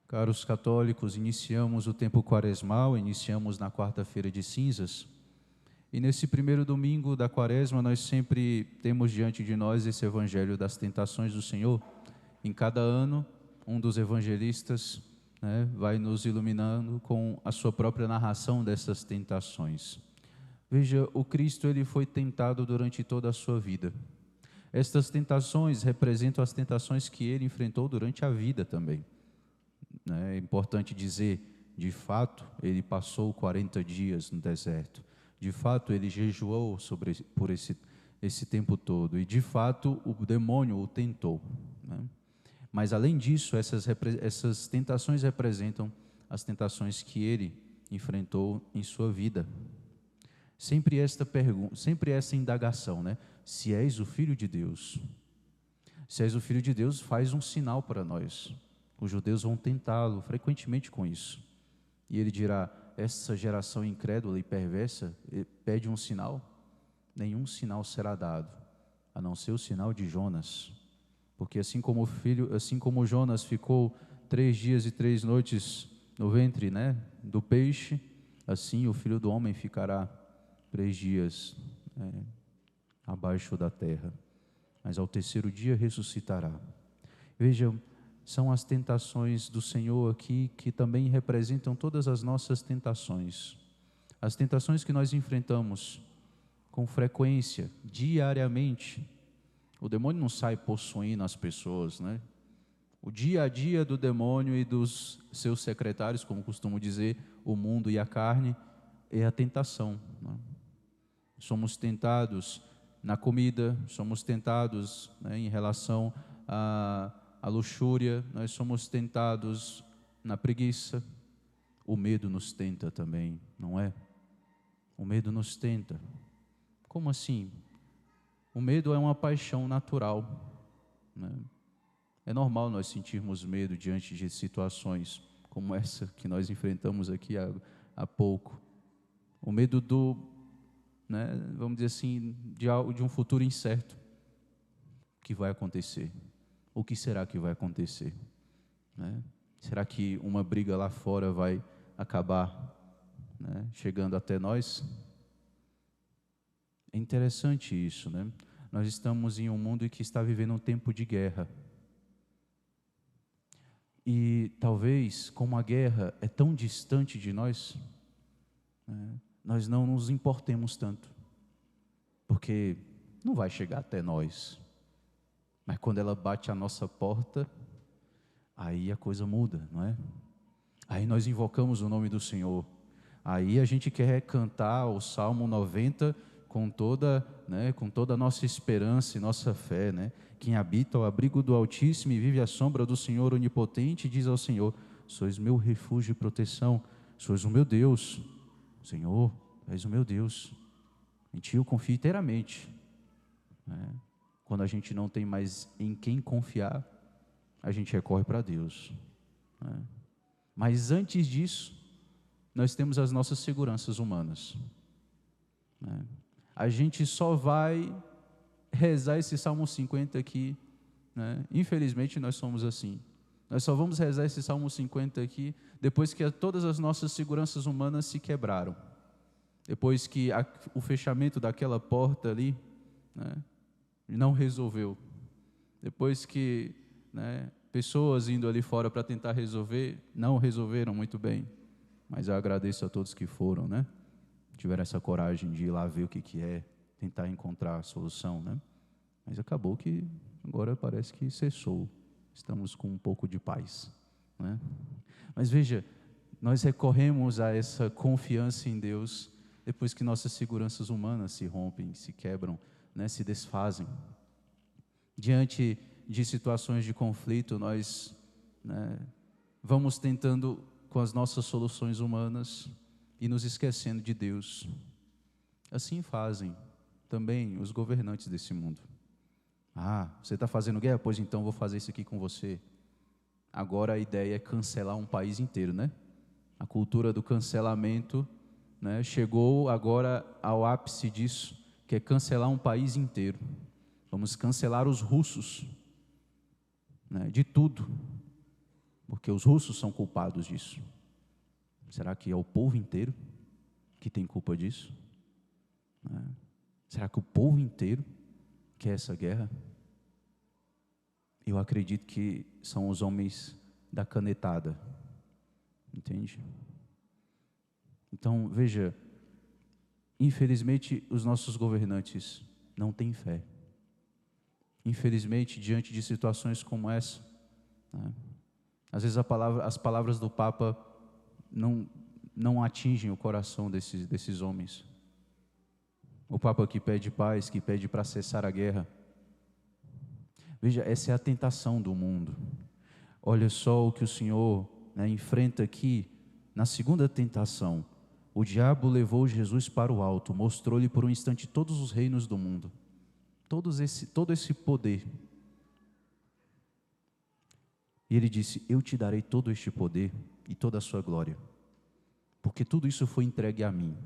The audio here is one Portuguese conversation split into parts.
Caros católicos, iniciamos o tempo quaresmal, iniciamos na quarta-feira de cinzas, e nesse primeiro domingo da quaresma nós sempre temos diante de nós esse evangelho das tentações do Senhor. Em cada ano, um dos evangelistas, vai nos iluminando com a sua própria narração dessas tentações. Veja, o Cristo ele foi tentado durante toda a sua vida. Estas tentações representam as tentações que ele enfrentou durante a vida também. É importante dizer, de fato, ele passou 40 dias no deserto. De fato, ele jejuou por esse tempo todo. E, de fato, o demônio o tentou. Mas, além disso, essas tentações representam as tentações que ele enfrentou em sua vida. Sempre esta pergunta, sempre essa indagação, Se és o Filho de Deus, se és o Filho de Deus, faz um sinal para nós. Os judeus vão tentá-lo frequentemente com isso. E ele dirá, essa geração incrédula e perversa pede um sinal. Nenhum sinal será dado, a não ser o sinal de Jonas. Porque assim como Jonas ficou 3 dias e 3 noites no ventre do peixe, assim o Filho do Homem ficará 3 dias abaixo da terra. Mas ao terceiro dia ressuscitará. Vejam, são as tentações do Senhor aqui que também representam todas as nossas tentações. As tentações que nós enfrentamos com frequência, diariamente. O demônio não sai possuindo as pessoas, O dia a dia do demônio e dos seus secretários, como costumo dizer, o mundo e a carne, é a tentação. Somos tentados na comida, somos tentados em relação a luxúria, nós somos tentados na preguiça. O medo nos tenta também, não é? O medo nos tenta. Como assim? O medo é uma paixão natural, É normal nós sentirmos medo diante de situações como essa que nós enfrentamos aqui há pouco. O medo vamos dizer assim, de um futuro incerto. O que vai acontecer? O que será que vai acontecer? Será que uma briga lá fora vai acabar chegando até nós? É interessante isso, Nós estamos em um mundo que está vivendo um tempo de guerra. E talvez, como a guerra é tão distante de nós, nós não nos importemos tanto, porque não vai chegar até nós. Mas quando ela bate a nossa porta, aí a coisa muda, não é? Aí nós invocamos o nome do Senhor. Aí a gente quer cantar o Salmo 90 com toda a nossa esperança e nossa fé, Quem habita ao abrigo do Altíssimo e vive à sombra do Senhor Onipotente, diz ao Senhor, sois meu refúgio e proteção, sois o meu Deus. Senhor, és o meu Deus. Em Ti eu confio inteiramente. Quando a gente não tem mais em quem confiar, a gente recorre para Deus. Mas antes disso, nós temos as nossas seguranças humanas. A gente só vai rezar esse Salmo 50 aqui, Infelizmente nós somos assim. Nós só vamos rezar esse Salmo 50 aqui depois que todas as nossas seguranças humanas se quebraram. Depois que o fechamento daquela porta ali, não resolveu. Depois que pessoas indo ali fora para tentar resolver, não resolveram muito bem. Mas eu agradeço a todos que foram, tiveram essa coragem de ir lá ver o que é, tentar encontrar a solução, Mas acabou que agora parece que cessou. Estamos com um pouco de paz, Mas veja, nós recorremos a essa confiança em Deus depois que nossas seguranças humanas se rompem, se quebram, se desfazem. Diante de situações de conflito, nós vamos tentando com as nossas soluções humanas e nos esquecendo de Deus. Assim fazem também os governantes desse mundo. Você está fazendo guerra? Pois então vou fazer isso aqui com você. Agora a ideia é cancelar um país inteiro, A cultura do cancelamento chegou agora ao ápice disso, que é cancelar um país inteiro. Vamos cancelar os russos, de tudo. porque os russos são culpados disso. Será que é o povo inteiro que tem culpa disso? Será que o povo inteiro quer essa guerra? Eu acredito que são os homens da canetada, entende? Então, veja, infelizmente os nossos governantes não têm fé. Infelizmente, diante de situações como essa, às vezes as palavras do Papa não atingem o coração desses homens. O Papa que pede paz, que pede para cessar a guerra. Veja, essa é a tentação do mundo. Olha só o que o Senhor enfrenta aqui na segunda tentação. O diabo levou Jesus para o alto, mostrou-lhe por um instante todos os reinos do mundo, todo esse poder. E ele disse: eu te darei todo este poder e toda a sua glória, porque tudo isso foi entregue a mim.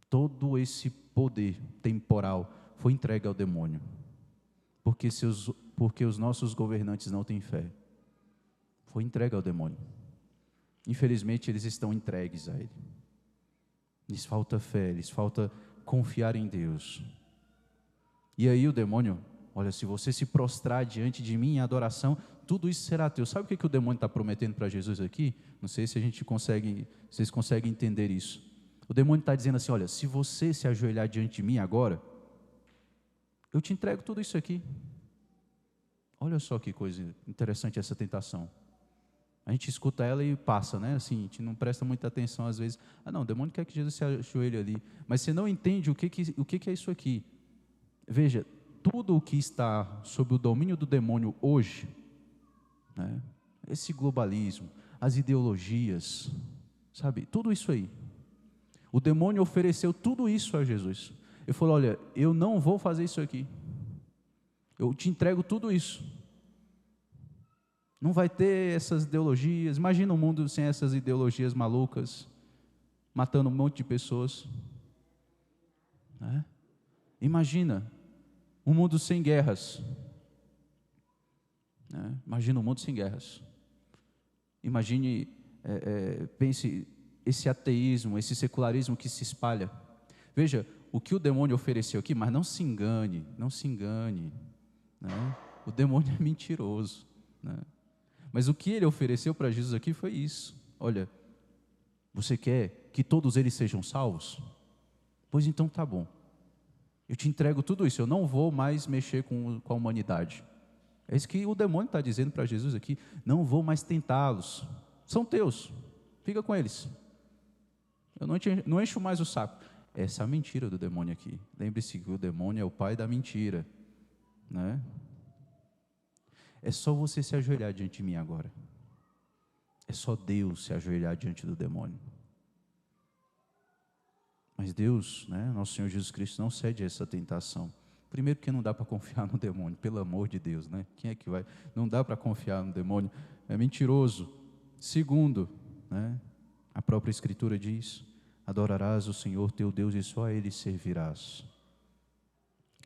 Todo esse poder temporal foi entregue ao demônio, porque os nossos governantes não têm fé. Foi entregue ao demônio. Infelizmente, eles estão entregues a ele. Lhes falta fé, lhes falta confiar em Deus. E aí o demônio, olha, se você se prostrar diante de mim em adoração, tudo isso será teu. Sabe o que o demônio está prometendo para Jesus aqui? Não sei se vocês conseguem entender isso. O demônio está dizendo assim: olha, se você se ajoelhar diante de mim agora, eu te entrego tudo isso aqui. Olha só que coisa interessante essa tentação. A gente escuta ela e passa, né? Assim, a gente não presta muita atenção às vezes. Não, o demônio quer que Jesus se ajoelhe ali. Mas você não entende o que é isso aqui. Veja, tudo o que está sob o domínio do demônio hoje, esse globalismo, as ideologias, sabe? Tudo isso aí. O demônio ofereceu tudo isso a Jesus. Ele falou: olha, eu não vou fazer isso aqui. Eu te entrego tudo isso. Não vai ter essas ideologias. Imagina um mundo sem essas ideologias malucas, matando um monte de pessoas. Imagina um mundo sem guerras. Imagina um mundo sem guerras. Imagine, pense, esse ateísmo, esse secularismo que se espalha. Veja, o que o demônio ofereceu aqui, mas não se engane, o demônio é mentiroso, Mas o que ele ofereceu para Jesus aqui foi isso: olha, você quer que todos eles sejam salvos? Pois então tá bom, eu te entrego tudo isso, eu não vou mais mexer com a humanidade. É isso que o demônio está dizendo para Jesus aqui: não vou mais tentá-los, são teus, fica com eles, eu não encho mais o saco. Essa é a mentira do demônio aqui. Lembre-se que o demônio é o pai da mentira, É só você se ajoelhar diante de mim agora. É só Deus se ajoelhar diante do demônio. Mas Deus, nosso Senhor Jesus Cristo, não cede a essa tentação. Primeiro, porque não dá para confiar no demônio, pelo amor de Deus, Quem é que vai? Não dá para confiar no demônio, é mentiroso. Segundo, a própria Escritura diz: adorarás o Senhor teu Deus e só a Ele servirás.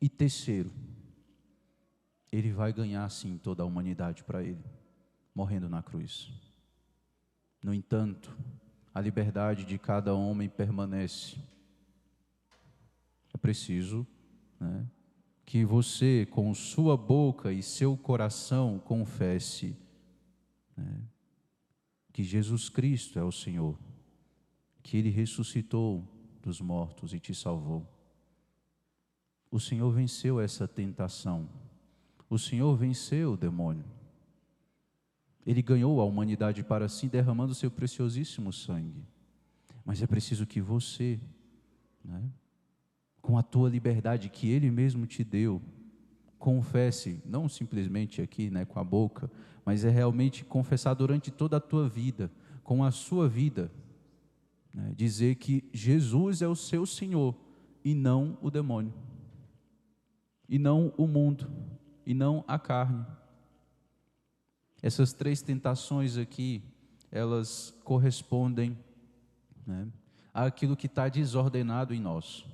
E terceiro, Ele vai ganhar sim toda a humanidade para Ele, morrendo na cruz. No entanto, a liberdade de cada homem permanece. É preciso que você, com sua boca e seu coração, confesse que Jesus Cristo é o Senhor, que Ele ressuscitou dos mortos e te salvou. O Senhor venceu essa tentação. O Senhor venceu o demônio. Ele ganhou a humanidade para si, derramando seu preciosíssimo sangue. Mas é preciso que você, com a tua liberdade que Ele mesmo te deu, confesse, não simplesmente aqui, com a boca, mas é realmente confessar durante toda a tua vida, com a sua vida, dizer que Jesus é o seu Senhor e não o demônio, e não o mundo, e não a carne. Essas três tentações aqui, elas correspondem àquilo que está desordenado em nós.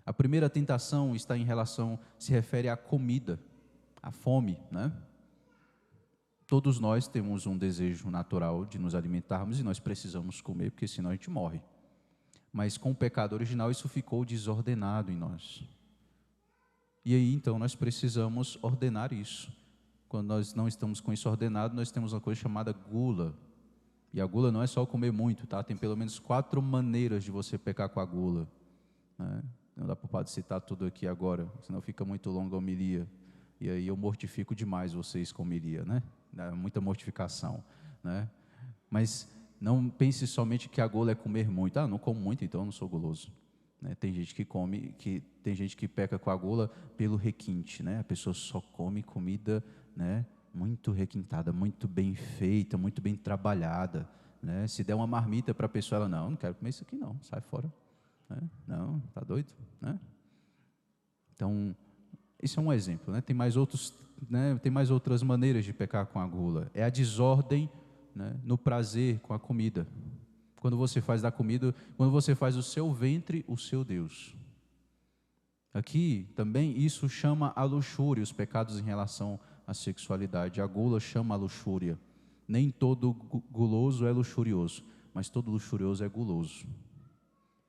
A primeira tentação se refere à comida, à fome, Todos nós temos um desejo natural de nos alimentarmos e nós precisamos comer, porque senão a gente morre. Mas com o pecado original isso ficou desordenado em nós. E aí então nós precisamos ordenar isso. Quando nós não estamos com isso ordenado, nós temos uma coisa chamada gula. E a gula não é só comer muito, tá? Tem pelo menos 4 maneiras de você pecar com a gula, né? Não dá para o padre citar tudo aqui agora, senão fica muito longa a homilia. E aí eu mortifico demais vocês com homilia, né? Dá muita mortificação, né? Mas não pense somente que a gula é comer muito. Ah, não como muito, então eu não sou guloso. Né? Tem gente tem gente que peca com a gula pelo requinte, né? A pessoa só come comida, né, muito requintada, muito bem feita, muito bem trabalhada, né? Se der uma marmita para a pessoa, ela, não quero comer isso aqui não, sai fora, né? Não, tá doido, né? Então, isso é um exemplo, né? Tem mais outros, né? Tem mais outras maneiras de pecar com a gula. É a desordem, né, no prazer com a comida. Quando você faz da comida, quando você faz o seu ventre o seu Deus. Aqui também isso chama a luxúria, os pecados em relação à sexualidade. A gula chama a luxúria. Nem todo guloso é luxurioso, mas todo luxurioso é guloso,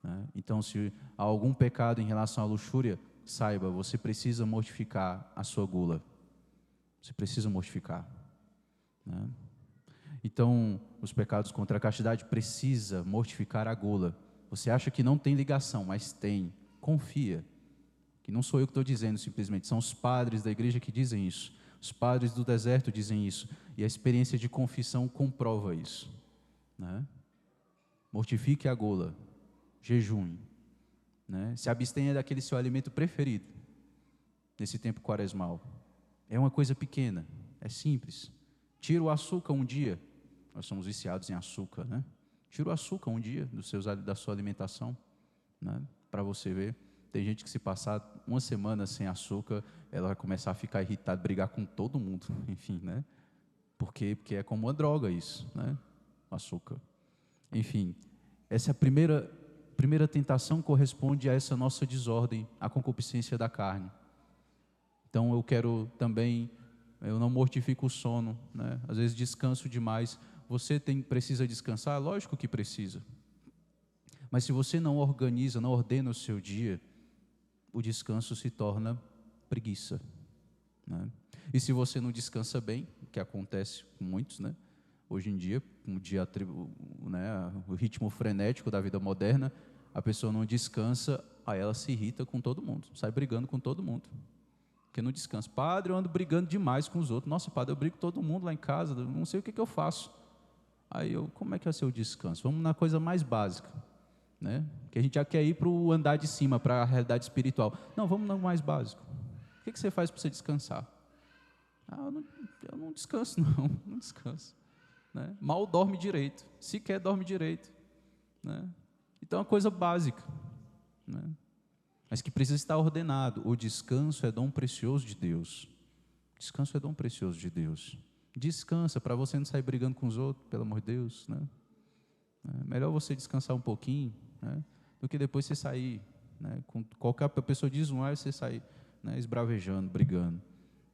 né? Então, se há algum pecado em relação à luxúria, saiba, você precisa mortificar a sua gula. Você precisa mortificar, né? Então, os pecados contra a castidade precisa mortificar a gula. Você acha que não tem ligação, mas tem. Confia. Que não sou eu que estou dizendo simplesmente, são os padres da igreja que dizem isso. Os padres do deserto dizem isso. E a experiência de confissão comprova isso, né? Mortifique a gula, jejum, né? Se abstenha daquele seu alimento preferido nesse tempo quaresmal. É uma coisa pequena, é simples. Tira o açúcar um dia. Nós somos viciados em açúcar, né? Tira o açúcar um dia da sua alimentação, né? Para você ver. Tem gente que se passar uma semana sem açúcar, ela vai começar a ficar irritada, brigar com todo mundo, enfim, né? Por quê? Porque é como uma droga isso, né? O açúcar. Enfim, essa é a primeira tentação corresponde a essa nossa desordem, a concupiscência da carne. Então eu quero também, eu não mortifico o sono, né? Às vezes descanso demais. Você precisa descansar? Lógico que precisa. Mas se você não organiza, não ordena o seu dia, o descanso se torna preguiça, né? E se você não descansa bem, o que acontece com muitos, né? Hoje em dia, né, o ritmo frenético da vida moderna, a pessoa não descansa, aí ela se irrita com todo mundo, sai brigando com todo mundo, porque não descansa. Padre, eu ando brigando demais com os outros. Nossa, padre, eu brigo com todo mundo lá em casa, não sei o que eu faço. Aí como é que é o seu descanso? Vamos na coisa mais básica, né? Que a gente já quer ir para o andar de cima, para a realidade espiritual. Não, vamos no mais básico. O que você faz para você descansar? Eu não descanso, não descanso, né? Mal dorme direito, sequer dorme direito, né? Então é uma coisa básica, né? Mas que precisa estar ordenado. O descanso é dom precioso de Deus. Descanso é dom precioso de Deus. Descansa para você não sair brigando com os outros, pelo amor de Deus, né? É melhor você descansar um pouquinho, né, do que depois você sair, né, com qualquer pessoa diz um ar e você sair, né, esbravejando, brigando.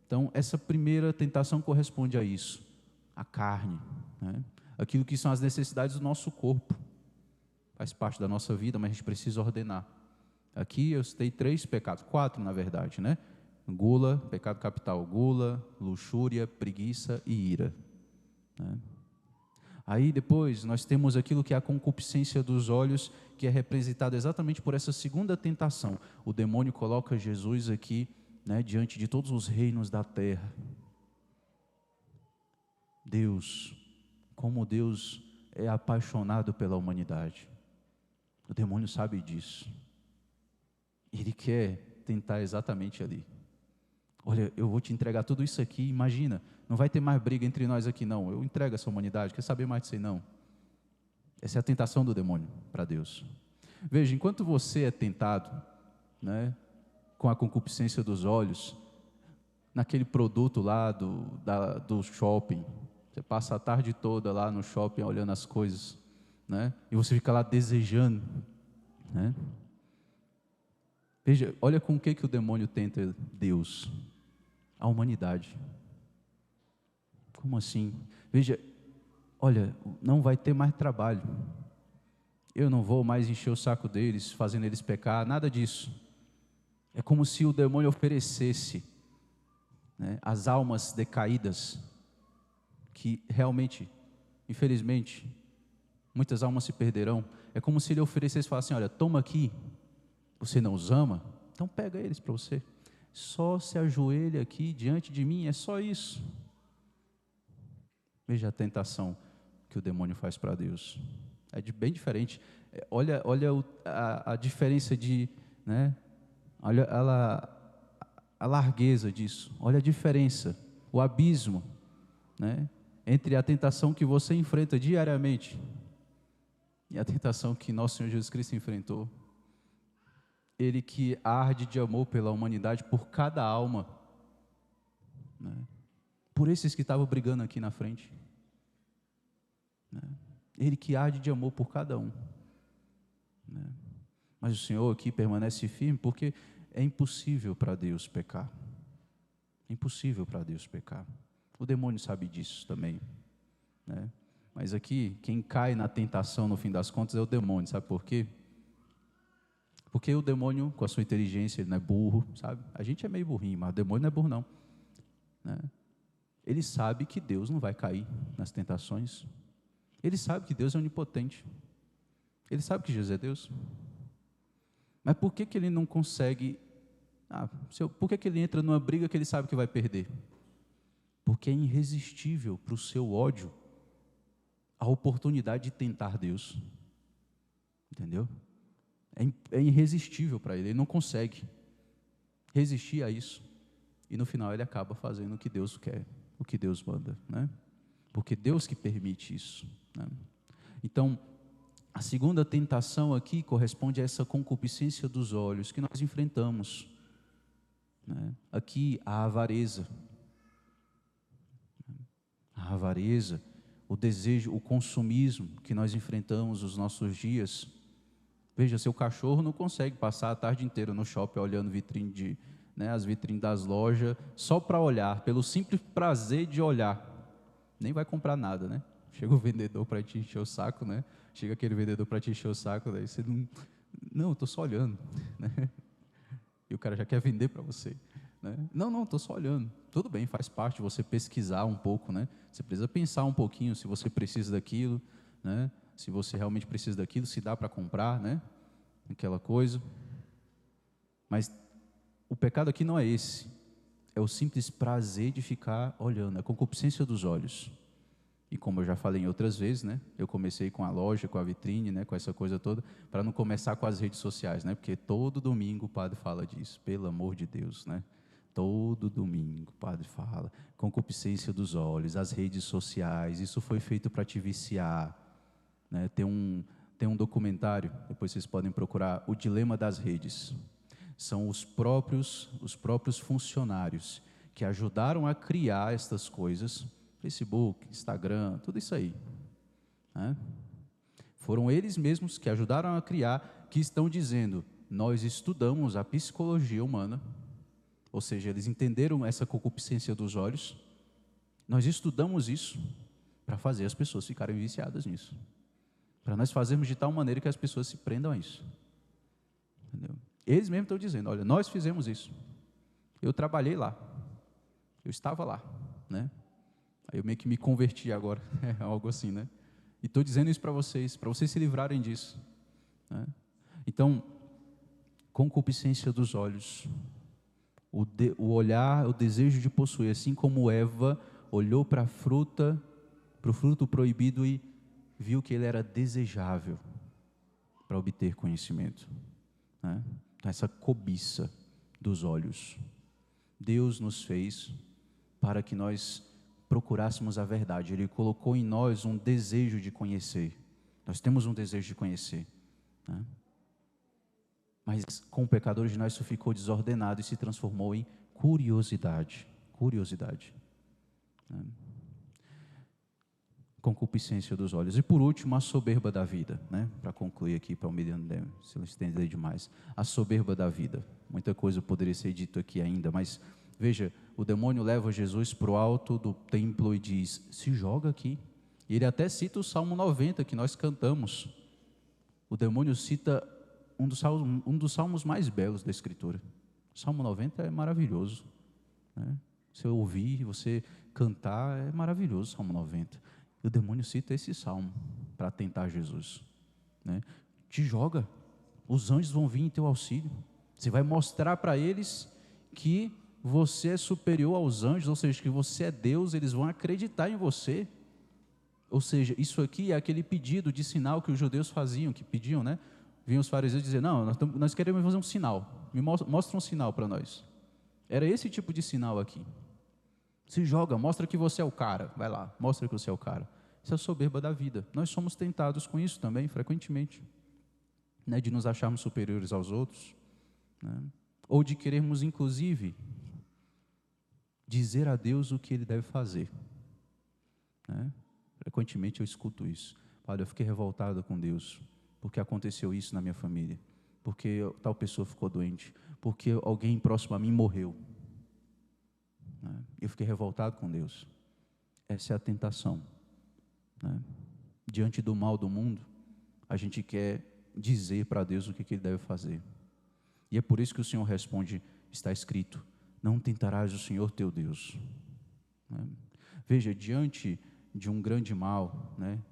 Então, essa primeira tentação corresponde a isso, a carne, né, aquilo que são as necessidades do nosso corpo, faz parte da nossa vida, mas a gente precisa ordenar. Aqui eu citei 3 pecados, 4 na verdade, né? Gula, pecado capital, gula, luxúria, preguiça e ira, né? Aí depois nós temos aquilo que é a concupiscência dos olhos, que é representado exatamente por essa segunda tentação. O demônio coloca Jesus aqui, né, diante de todos os reinos da terra. Deus, como Deus é apaixonado pela humanidade. O demônio sabe disso. Ele quer tentar exatamente ali. Olha, eu vou te entregar tudo isso aqui, imagina, não vai ter mais briga entre nós aqui não, eu entrego essa humanidade, quer saber mais disso aí não? Essa é a tentação do demônio para Deus. Veja, enquanto você é tentado, né, com a concupiscência dos olhos, naquele produto lá do shopping, você passa a tarde toda lá no shopping olhando as coisas, né, e você fica lá desejando, né? Veja, olha com o que o demônio tenta Deus, a humanidade. Como assim? Veja, olha, não vai ter mais trabalho. Eu não vou mais encher o saco deles, fazendo eles pecar, nada disso. É como se o demônio oferecesse, né, as almas decaídas, que realmente, infelizmente, muitas almas se perderão. É como se ele oferecesse e falasse assim: olha, toma aqui, você não os ama? Então pega eles para você. Só se ajoelha aqui diante de mim, é só isso. Veja a tentação que o demônio faz para Deus. É bem diferente. Olha a diferença de, né? Olha a largueza disso. Olha a diferença, o abismo, né, entre a tentação que você enfrenta diariamente e a tentação que nosso Senhor Jesus Cristo enfrentou. Ele que arde de amor pela humanidade, por cada alma, né, por esses que estavam brigando aqui na frente, né, ele que arde de amor por cada um, né. Mas o Senhor aqui permanece firme, porque é impossível para Deus pecar. É impossível para Deus pecar. O demônio sabe disso também, né? Mas aqui, quem cai na tentação no fim das contas é o demônio, sabe por quê? Porque o demônio, com a sua inteligência, ele não é burro, sabe? A gente é meio burrinho, mas o demônio não é burro não, né? Ele sabe que Deus não vai cair nas tentações. Ele sabe que Deus é onipotente. Ele sabe que Jesus é Deus. Mas por que ele não consegue... por que ele entra numa briga que ele sabe que vai perder? Porque é irresistível para o seu ódio a oportunidade de tentar Deus. Entendeu? É irresistível para ele não consegue resistir a isso. E no final ele acaba fazendo o que Deus quer, o que Deus manda, né? Porque Deus que permite isso, né? Então, a segunda tentação aqui corresponde a essa concupiscência dos olhos que nós enfrentamos, né? Aqui a avareza, o desejo, o consumismo que nós enfrentamos nos nossos dias. Veja, seu cachorro não consegue passar a tarde inteira no shopping olhando vitrine as vitrines das lojas, só para olhar, pelo simples prazer de olhar. Nem vai comprar nada, né? Chega o vendedor para te encher o saco, né? Chega aquele vendedor para te encher o saco, daí você não, estou só olhando, né? E o cara já quer vender para você, né? Não, estou só olhando. Tudo bem, faz parte você pesquisar um pouco, né? Você precisa pensar um pouquinho se você precisa daquilo, né? Se você realmente precisa daquilo, se dá para comprar, né? Aquela coisa. Mas o pecado aqui não é esse. É o simples prazer de ficar olhando, é a concupiscência dos olhos. E como eu já falei em outras vezes, né? Eu comecei com a loja, com a vitrine, né? Com essa coisa toda, para não começar com as redes sociais, né? Porque todo domingo o padre fala disso, pelo amor de Deus, né? Todo domingo o padre fala, concupiscência dos olhos, as redes sociais, isso foi feito para te viciar, né? Tem um documentário, depois vocês podem procurar, O Dilema das Redes. São os próprios funcionários que ajudaram a criar estas coisas, Facebook, Instagram, tudo isso aí, né? Foram eles mesmos que ajudaram a criar, que estão dizendo: nós estudamos a psicologia humana, ou seja, eles entenderam essa concupiscência dos olhos, nós estudamos isso para fazer as pessoas ficarem viciadas nisso, para nós fazermos de tal maneira que as pessoas se prendam a isso, entendeu? Eles mesmos estão dizendo: olha, nós fizemos isso, eu trabalhei lá, eu estava lá, né? Aí eu meio que me converti agora, algo assim, né? E estou dizendo isso para vocês se livrarem disso, né? Então, concupiscência dos olhos, o olhar, o desejo de possuir, assim como Eva olhou para o fruto proibido e viu que ele era desejável para obter conhecimento, né? Então, essa cobiça dos olhos. Deus nos fez para que nós procurássemos a verdade. Ele colocou em nós um desejo de conhecer. Nós temos um desejo de conhecer, né? Mas com o pecado original isso ficou desordenado e se transformou em curiosidade, né? Concupiscência dos olhos. E por último, a soberba da vida, né? Para concluir aqui, para o Miriam se eu estender demais. A soberba da vida. Muita coisa poderia ser dito aqui ainda, mas Veja, o demônio leva Jesus para o alto do templo e diz: se joga aqui. E ele até cita o Salmo 90 que nós cantamos. O demônio cita um dos salmos mais belos da Escritura. O Salmo 90 é maravilhoso, né? Você ouvir, você cantar, é maravilhoso o Salmo 90. E o demônio cita esse salmo para tentar Jesus, né? Te joga, os anjos vão vir em teu auxílio. Você vai mostrar para eles que você é superior aos anjos, ou seja, que você é Deus, eles vão acreditar em você. Ou seja, isso aqui é aquele pedido de sinal que os judeus faziam, que pediam, né? Vinham os fariseus dizer: não, nós queremos fazer um sinal, mostra um sinal para nós. Era esse tipo de sinal aqui. Se joga, mostra que você é o cara, vai lá, mostra que você é o cara. Isso é a soberba da vida. Nós somos tentados com isso também, frequentemente, né? De nos acharmos superiores aos outros, né? Ou de querermos, inclusive, dizer a Deus o que Ele deve fazer, né? Frequentemente eu escuto isso. Olha, eu fiquei revoltado com Deus, porque aconteceu isso na minha família, porque tal pessoa ficou doente, porque alguém próximo a mim morreu, né? Eu fiquei revoltado com Deus. Essa é a tentação, né? Diante do mal do mundo, a gente quer dizer para Deus o que Ele deve fazer. E é por isso que o Senhor responde: está escrito, não tentarás o Senhor teu Deus, né? Veja, diante de um grande mal, né,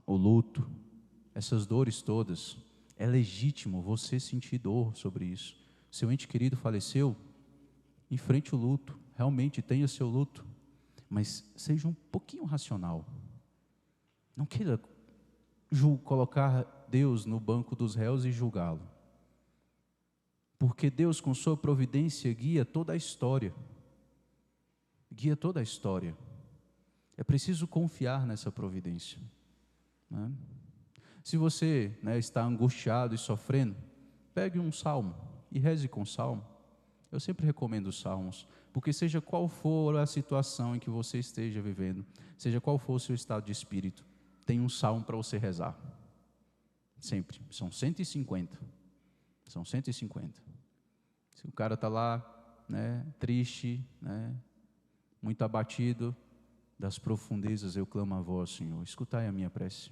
o luto, essas dores todas, é legítimo você sentir dor sobre isso. Seu ente querido faleceu, enfrente o luto, realmente tenha seu luto, mas seja um pouquinho racional. Não queira colocar Deus no banco dos réus e julgá-lo, porque Deus, com sua providência, guia toda a história. Guia toda a história. É preciso confiar nessa providência, né? Se você, né, está angustiado e sofrendo, pegue um salmo e reze com o salmo. Eu sempre recomendo os salmos, porque seja qual for a situação em que você esteja vivendo, seja qual for o seu estado de espírito, tem um salmo para você rezar. Sempre. São 150. São 150. Se o cara está lá, né, triste, né, muito abatido, das profundezas eu clamo a vós, Senhor, escutai a minha prece.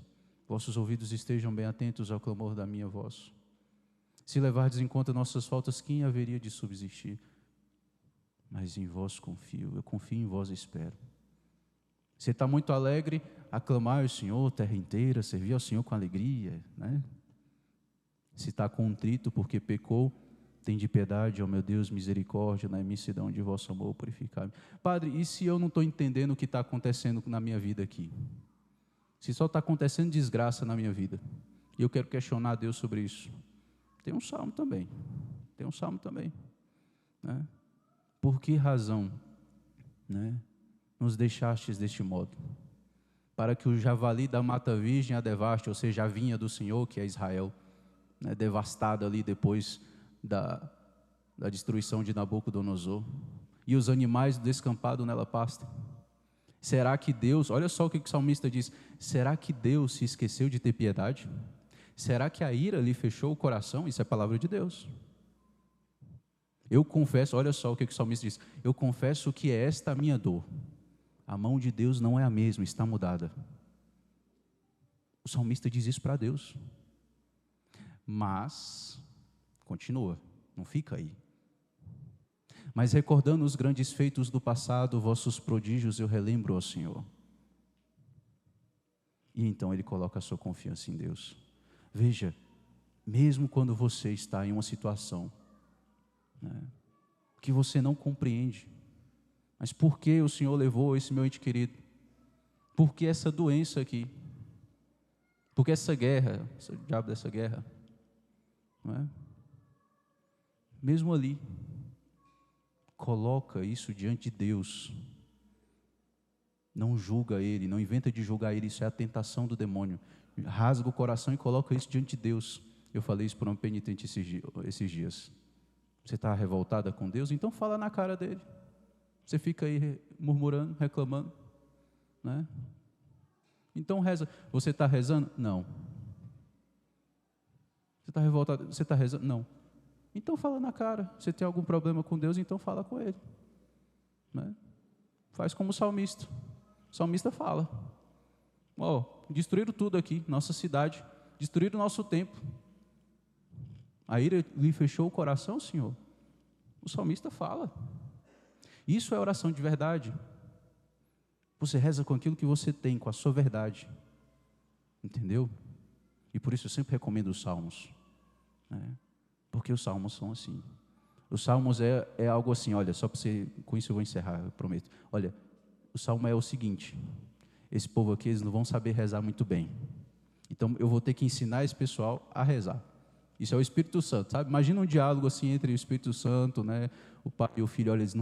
Vossos ouvidos estejam bem atentos ao clamor da minha voz. Se levardes em conta nossas faltas, quem haveria de subsistir? Mas em vós confio, eu confio em vós e espero. Você está muito alegre, aclamai ao Senhor, terra inteira, servir ao Senhor com alegria, né? Se está contrito porque pecou, tende piedade, ó meu Deus, misericórdia, na imensidão de vosso amor, purificai-me. Padre, e se eu não estou entendendo o que está acontecendo na minha vida aqui? Se só está acontecendo desgraça na minha vida, e eu quero questionar a Deus sobre isso, tem um salmo também, né? Por que razão, né, nos deixastes deste modo? Para que o javali da mata virgem a devaste, ou seja, a vinha do Senhor, que é Israel, né, devastada ali depois da destruição de Nabucodonosor, e os animais do descampado nela pastem. Será que Deus, olha só o que o salmista diz, será que Deus se esqueceu de ter piedade? Será que a ira lhe fechou o coração? Isso é a palavra de Deus. Eu confesso, olha só o que o salmista diz, eu confesso que é esta a minha dor, a mão de Deus não é a mesma, está mudada. O salmista diz isso para Deus, mas continua, não fica aí. Mas recordando os grandes feitos do passado, vossos prodígios eu relembro ao Senhor. E então ele coloca a sua confiança em Deus. Veja, mesmo quando você está em uma situação, né, que você não compreende, mas por que o Senhor levou esse meu ente querido? Por que essa doença aqui? Por que essa guerra, esse diabo dessa guerra? Não é? Mesmo ali, coloca isso diante de Deus. Não julga ele, não inventa de julgar ele, isso é a tentação do demônio. Rasga o coração e coloca isso diante de Deus. Eu falei isso para um penitente esses dias. Você está revoltada com Deus? Então fala na cara dele. Você fica aí murmurando, reclamando, né? Então reza. Você está rezando? Não. Você está revoltado? Você está rezando? Não. Então fala na cara. Você tem algum problema com Deus, então fala com Ele. né? Faz como o salmista. O salmista fala: destruíram tudo aqui, nossa cidade, destruíram o nosso templo. A ira lhe fechou o coração, Senhor. O salmista fala. Isso é oração de verdade. Você reza com aquilo que você tem, com a sua verdade. Entendeu? E por isso eu sempre recomendo os salmos, né? Porque os salmos são assim. Os salmos é algo assim, olha, só para você, com isso eu vou encerrar, eu prometo. Olha, o salmo é o seguinte: esse povo aqui, eles não vão saber rezar muito bem. Então eu vou ter que ensinar esse pessoal a rezar. Isso é o Espírito Santo, sabe? Imagina um diálogo assim entre o Espírito Santo, né? O pai e o filho, olha, eles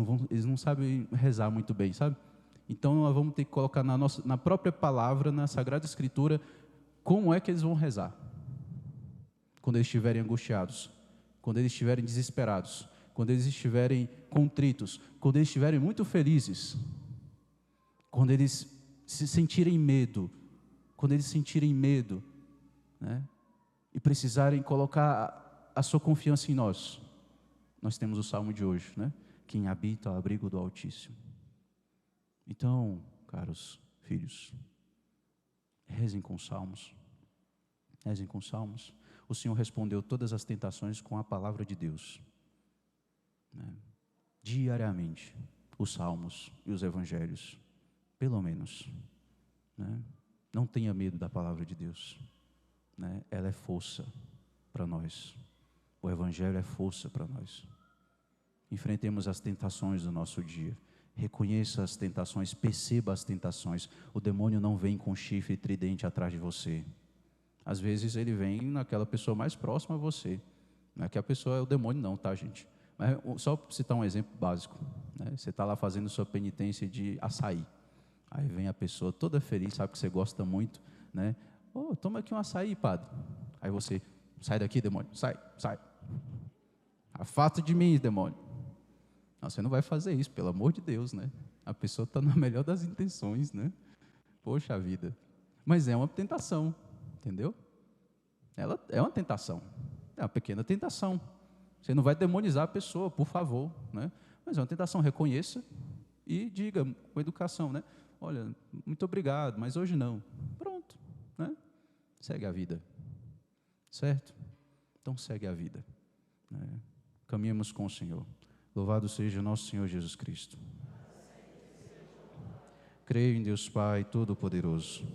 não sabem rezar muito bem, sabe? Então nós vamos ter que colocar na própria palavra, na Sagrada Escritura, como é que eles vão rezar. Quando eles estiverem angustiados, quando eles estiverem desesperados, quando eles estiverem contritos, quando eles estiverem muito felizes, quando eles se sentirem medo, né? E precisarem colocar a sua confiança em nós. Nós temos o salmo de hoje, né? Quem habita ao abrigo do Altíssimo. Então, caros filhos, rezem com salmos. Rezem com salmos. O Senhor respondeu todas as tentações com a palavra de Deus, né? Diariamente, os salmos e os evangelhos, pelo menos, né? Não tenha medo da palavra de Deus, né? Ela é força para nós. O evangelho é força para nós. Enfrentemos as tentações do nosso dia. Reconheça as tentações, perceba as tentações. O demônio não vem com chifre e tridente atrás de você. Às vezes ele vem naquela pessoa mais próxima a você. Não é que a pessoa é o demônio não, tá, gente? Mas só para citar um exemplo básico, né? Você está lá fazendo sua penitência de açaí. Aí vem a pessoa toda feliz, sabe que você gosta muito, né? Toma aqui um açaí, padre. Aí você, sai daqui, demônio, sai. Afasta de mim, demônio. Não, você não vai fazer isso, pelo amor de Deus, né? A pessoa está na melhor das intenções, né? Poxa vida. Mas é uma tentação, entendeu? Ela é uma tentação, é uma pequena tentação. Você não vai demonizar a pessoa, por favor, né? Mas é uma tentação, reconheça e diga com educação, né? Olha, muito obrigado, mas hoje não. Pronto, né? Segue a vida, certo? Então segue a vida, né? Caminhemos com o Senhor. Louvado seja nosso Senhor Jesus Cristo. Creio em Deus Pai Todo-Poderoso,